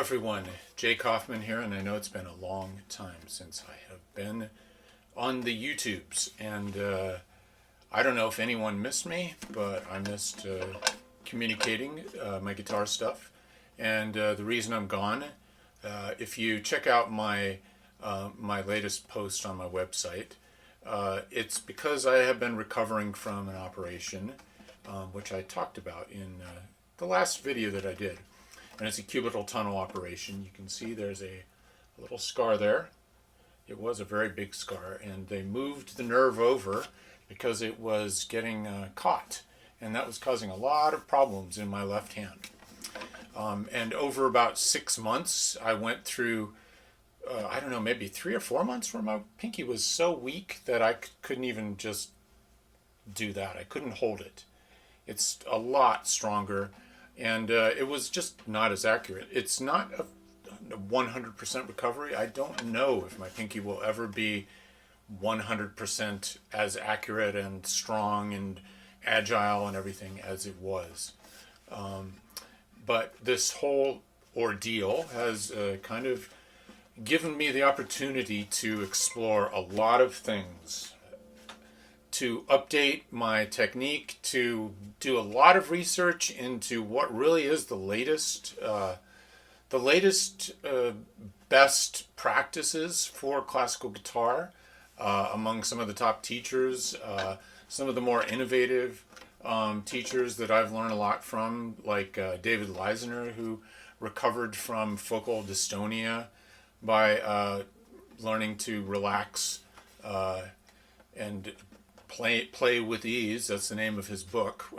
everyone, Jay Kaufman here, and I know it's been a long time since I have been on the YouTubes, and I don't know if anyone missed me, but I missed communicating my guitar stuff, and the reason I'm gone, if you check out my my latest post on my website, it's because I have been recovering from an operation, which I talked about in the last video that I did. And it's a cubital tunnel operation. You can see there's a little scar there. It was a very big scar, and they moved the nerve over because it was getting caught, and that was causing a lot of problems in my left hand. And over about 6 months, I went through, I don't know, maybe 3 or 4 months where my pinky was so weak that I couldn't even just do that. I couldn't hold it. It's a lot stronger. And it was just not as accurate. It's not a 100% recovery. I don't know if my pinky will ever be 100% as accurate and strong and agile and everything as it was. But this whole ordeal has kind of given me the opportunity to explore a lot of things, to update my technique, to do a lot of research into what really is the latest best practices for classical guitar among some of the top teachers, some of the more innovative teachers that I've learned a lot from, like David Leisner, who recovered from focal dystonia by learning to relax and play with ease. That's the name of his book.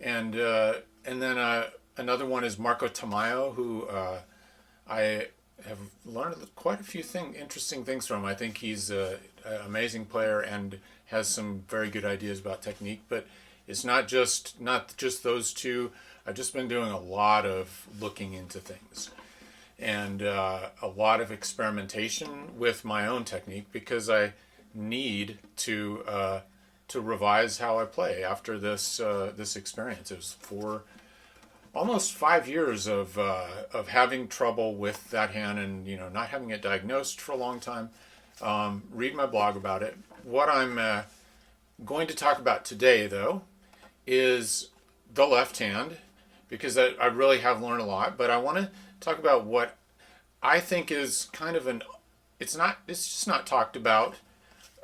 And then another one is Marco Tamayo, who I have learned quite a few interesting things from. I think he's an amazing player and has some very good ideas about technique. But it's not just those two. I've just been doing a lot of looking into things and a lot of experimentation with my own technique, because I need to revise how I play after this experience. It was almost 5 years of having trouble with that hand, and not having it diagnosed for a long time. Read my blog about it. What I'm going to talk about today, though, is the left hand, because I really have learned a lot. But I want to talk about what I think is kind of it's just not talked about.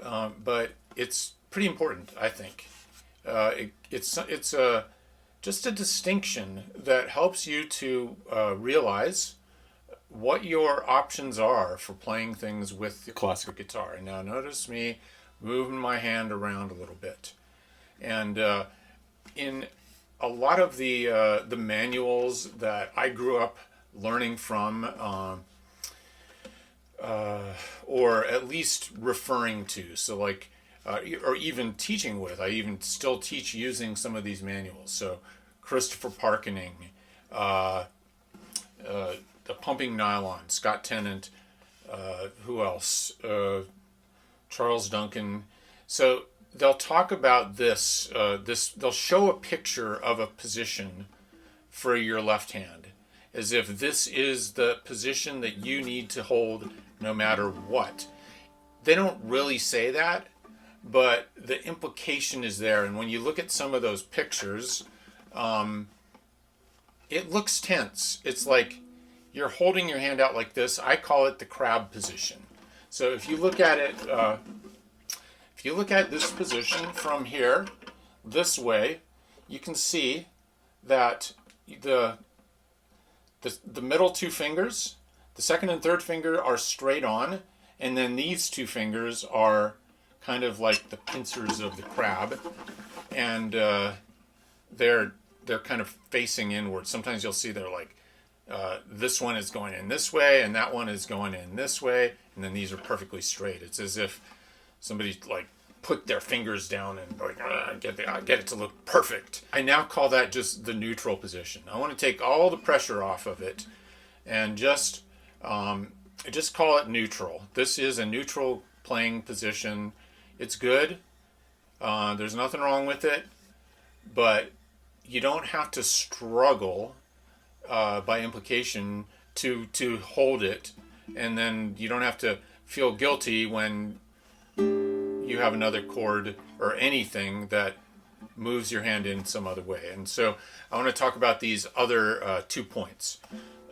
But it's pretty important, I think. It's just a distinction that helps you to realize what your options are for playing things with the classical guitar. And now notice me moving my hand around a little bit. And in a lot of the manuals that I grew up learning from, or at least referring to, so like, or even teaching with. I even still teach using some of these manuals. So Christopher Parkening, the Pumping Nylon, Scott Tennant, who else? Charles Duncan. So they'll talk about this. They'll show a picture of a position for your left hand, as if this is the position that you need to hold no matter what. They don't really say that, but the implication is there. And when you look at some of those pictures, it looks tense. It's like you're holding your hand out like this. I call it the crab position. So if you look at it, if you look at this position from here, this way, you can see that the middle two fingers, the second and third finger, are straight on, and then these two fingers are kind of like the pincers of the crab, and they're kind of facing inward. Sometimes you'll see they're like, this one is going in this way, and that one is going in this way, and then these are perfectly straight. It's as if somebody like put their fingers down and like, get it to look perfect. I now call that just the neutral position. I want to take all the pressure off of it and just call it neutral. This is a neutral playing position. It's good. There's nothing wrong with it, but you don't have to struggle by implication to hold it, and then you don't have to feel guilty when you have another chord or anything that moves your hand in some other way. And so I want to talk about these other 2 points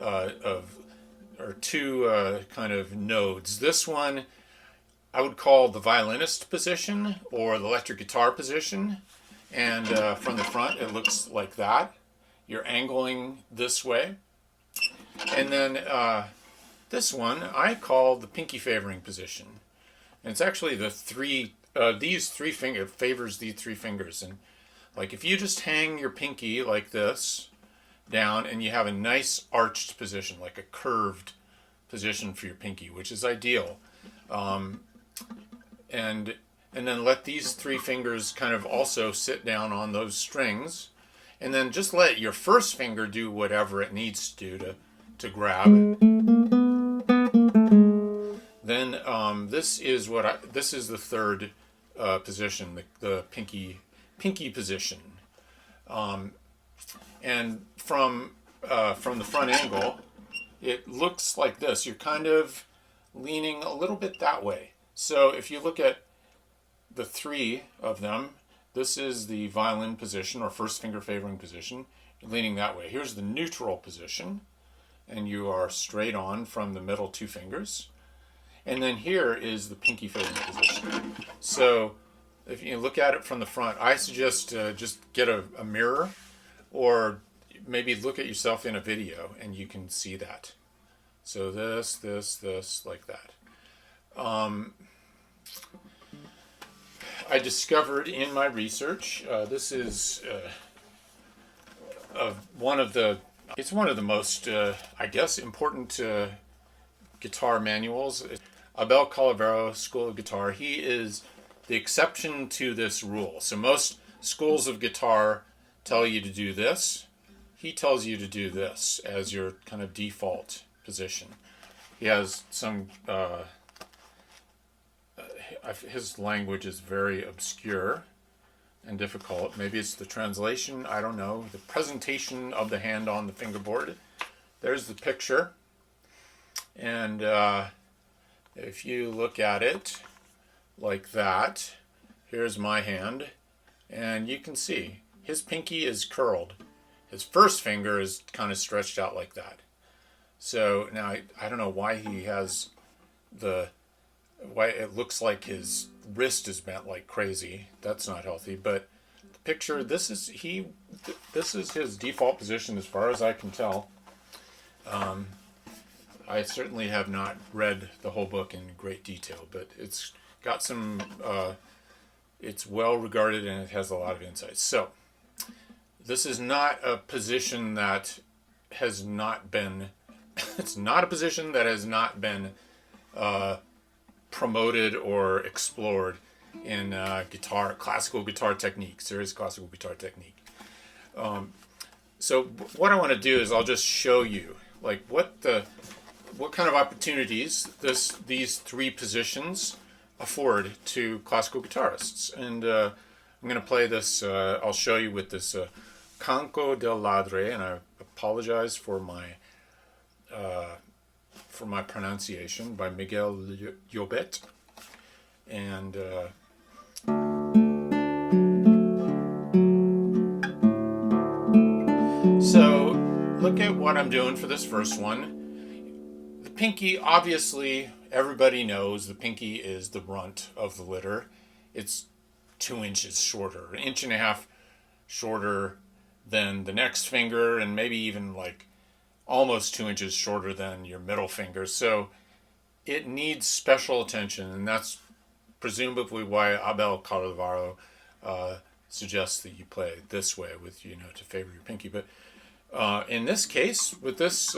or two kind of nodes. This one I would call the violinist position or the electric guitar position, and from the front it looks like that. You're angling this way. And then this one I call the pinky favoring position. And it's actually the these three fingers, favors these 3 fingers. And like if you just hang your pinky like this down and you have a nice arched position, like a curved position for your pinky, which is ideal. And then let these 3 fingers kind of also sit down on those strings. And then just let your first finger do whatever it needs to do to grab. Then this is the third position, the pinky position. And from the front angle, it looks like this. You're kind of leaning a little bit that way. So if you look at the 3 of them, this is the violin position or first finger favoring position. You're leaning that way. Here's the neutral position, and you are straight on from the middle 2 fingers. And then here is the pinky favoring position. So if you look at it from the front, I suggest just get a mirror, or maybe look at yourself in a video and you can see that. So this, like that. I discovered in my research, this is one of the most, I guess, important guitar manuals. Abel Calavero School of Guitar. He is the exception to this rule. So most schools of guitar tell you to do this. He tells you to do this as your kind of default position. He has some, his language is very obscure and difficult. Maybe it's the translation, I don't know. The presentation of the hand on the fingerboard. There's the picture. And if you look at it like that, here's my hand, and you can see his pinky is curled. His first finger is kind of stretched out like that. So now I don't know why he has why it looks like his wrist is bent like crazy. That's not healthy. But the picture, this is his default position as far as I can tell. I certainly have not read the whole book in great detail, but it's got some, it's well regarded and it has a lot of insights. So this is not a position that has not been, it's not a position that has not been promoted or explored in classical guitar technique, serious classical guitar technique. So what I want to do is I'll just show you like what kind of opportunities these 3 positions afford to classical guitarists. And I'm going to play this, I'll show you with this Canco del Ladre, and I apologize for my pronunciation, by Miguel Llobet. And so look at what I'm doing for this first one. The pinky, obviously, everybody knows the pinky is the runt of the litter. It's 2 inches shorter, 1.5 inches shorter than the next finger, and maybe even like almost 2 inches shorter than your middle finger. So it needs special attention, and that's presumably why Abel Calavero suggests that you play it this way with, to favor your pinky. But in this case, with this,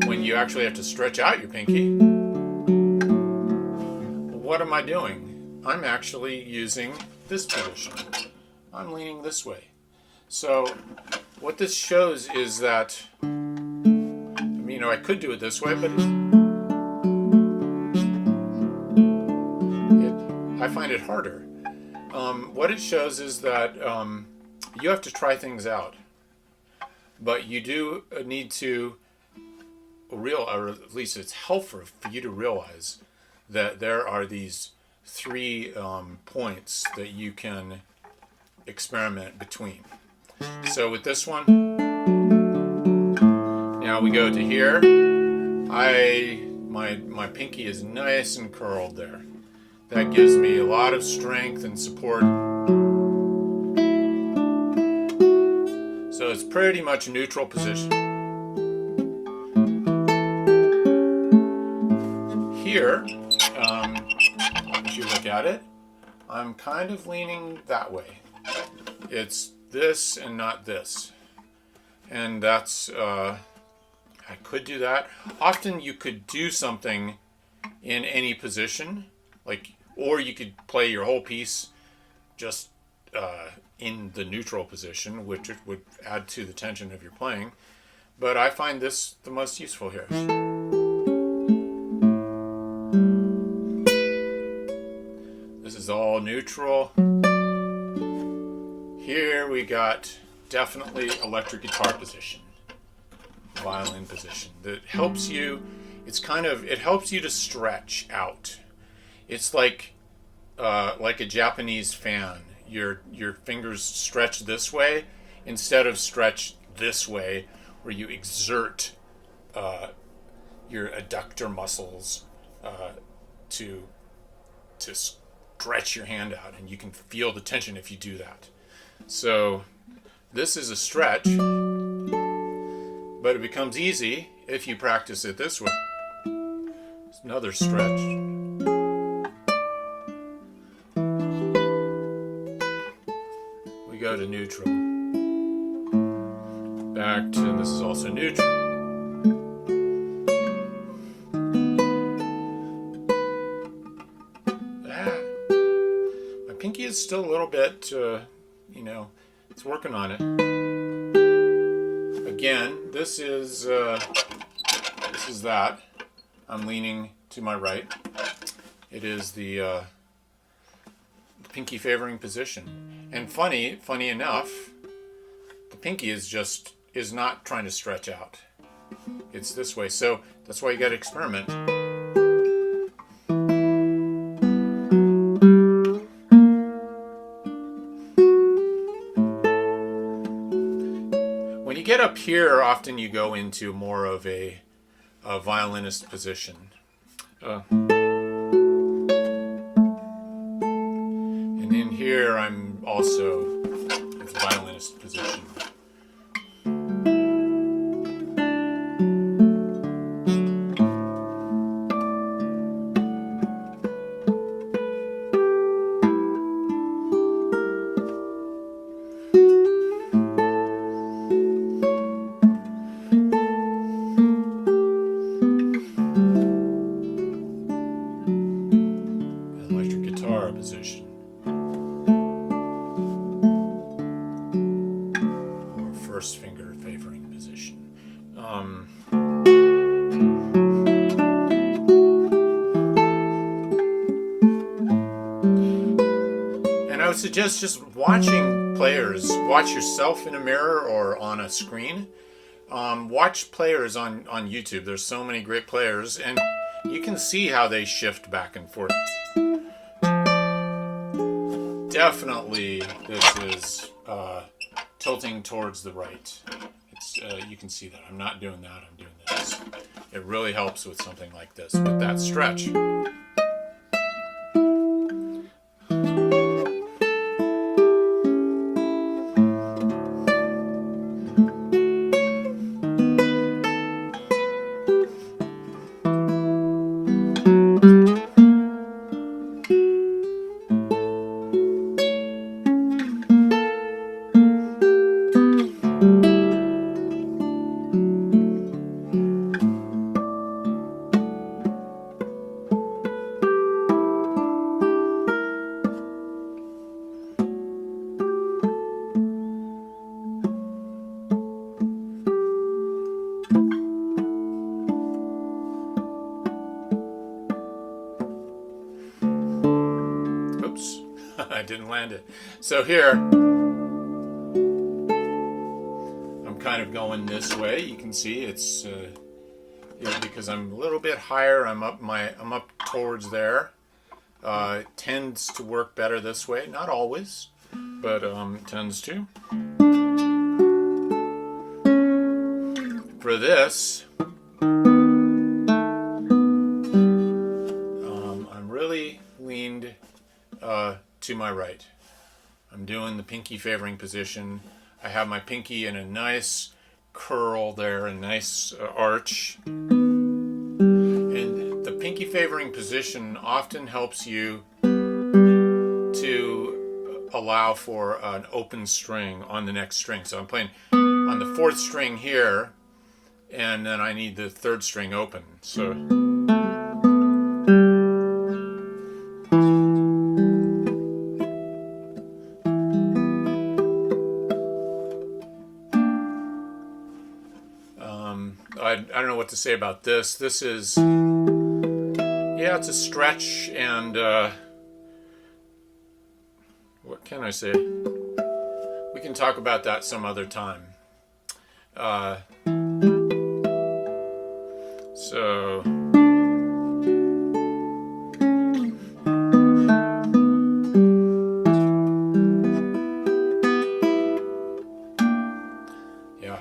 when you actually have to stretch out your pinky, what am I doing? I'm actually using this position. I'm leaning this way. So what this shows is that, I could do it this way, but I find it harder. What it shows is that you have to try things out. but you do need to or at least it's helpful for you to realize that there are these three points that you can experiment between. So with this one, now we go to here. My pinky is nice and curled there. That gives me a lot of strength and support. So it's pretty much a neutral position. Here, if you look at it, I'm kind of leaning that way. It's this and not this. And that's, I could do that. Often you could do something in any position, or you could play your whole piece just in the neutral position, which would add to the tension of your playing. But I find this the most useful here. This is all neutral. Here we got definitely electric guitar position, violin position. That helps you. It helps you to stretch out. It's like a Japanese fan. Your fingers stretch this way instead of stretch this way, where you exert your adductor muscles to stretch your hand out, and you can feel the tension if you do that. So this is a stretch, but it becomes easy if you practice it this way. It's another stretch. We go to neutral. Back to, and this is also neutral. My pinky is still a little bit, it's working on it. Again, this is that. I'm leaning to my right. It is the pinky favoring position. And funny enough, the pinky is not trying to stretch out. It's this way. So that's why you got to experiment. When you get up here, often you go into more of a violinist position. And in here, I'm also in violinist position. Position, or first finger favoring position. And I would suggest just watching players. Watch yourself in a mirror or on a screen. Watch players on YouTube. There's so many great players, and you can see how they shift back and forth. Definitely, this is tilting towards the right. You can see that. I'm not doing that. I'm doing this. It really helps with something like this, with that stretch. I didn't land it. So here, I'm kind of going this way. You can see it's because I'm a little bit higher. I'm up towards there. It tends to work better this way. Not always, but it tends to. For this, I'm really leaned to my right. I'm doing the pinky favoring position. I have my pinky in a nice curl there, a nice arch. And the pinky favoring position often helps you to allow for an open string on the next string. So I'm playing on the 4th string here, and then I need the 3rd string open. So I don't know what to say about this. This is, yeah, it's a stretch, and what can I say? We can talk about that some other time. So yeah,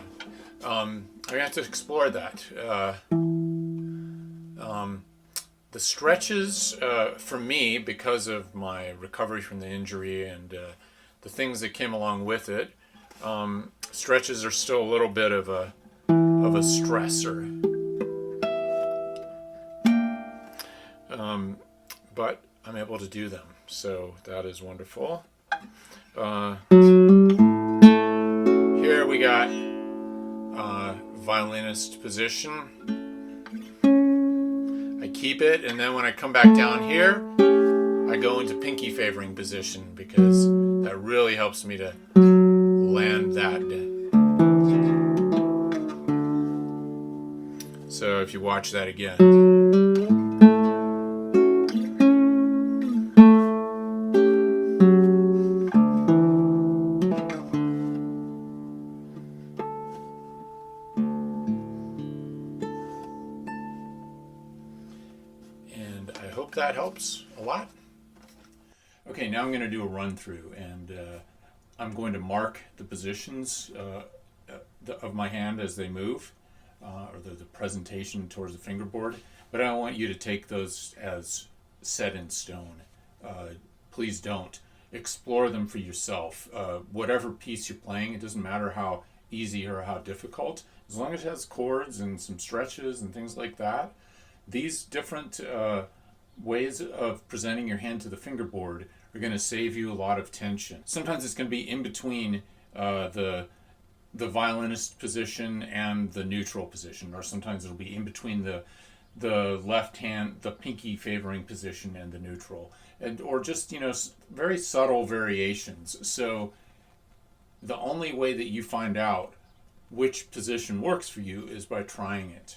I have to explore that. The stretches, for me, because of my recovery from the injury and the things that came along with it, stretches are still a little bit of a stressor. But I'm able to do them, so that is wonderful. Here we got violinist position. I keep it, and then when I come back down here, I go into pinky favoring position because that really helps me to land that. So if you watch that again. I hope that helps a lot. Okay, now I'm going to do a run through, and I'm going to mark the positions of my hand as they move, or the presentation towards the fingerboard, but I don't want you to take those as set in stone. Please don't. Explore them for yourself. Whatever piece you're playing, it doesn't matter how easy or how difficult, as long as it has chords and some stretches and things like that. These different ways of presenting your hand to the fingerboard are going to save you a lot of tension. Sometimes it's going to be in between the violinist position and the neutral position, or sometimes it'll be in between the left hand, the pinky favoring position, and the neutral, or just very subtle variations. So the only way that you find out which position works for you is by trying it.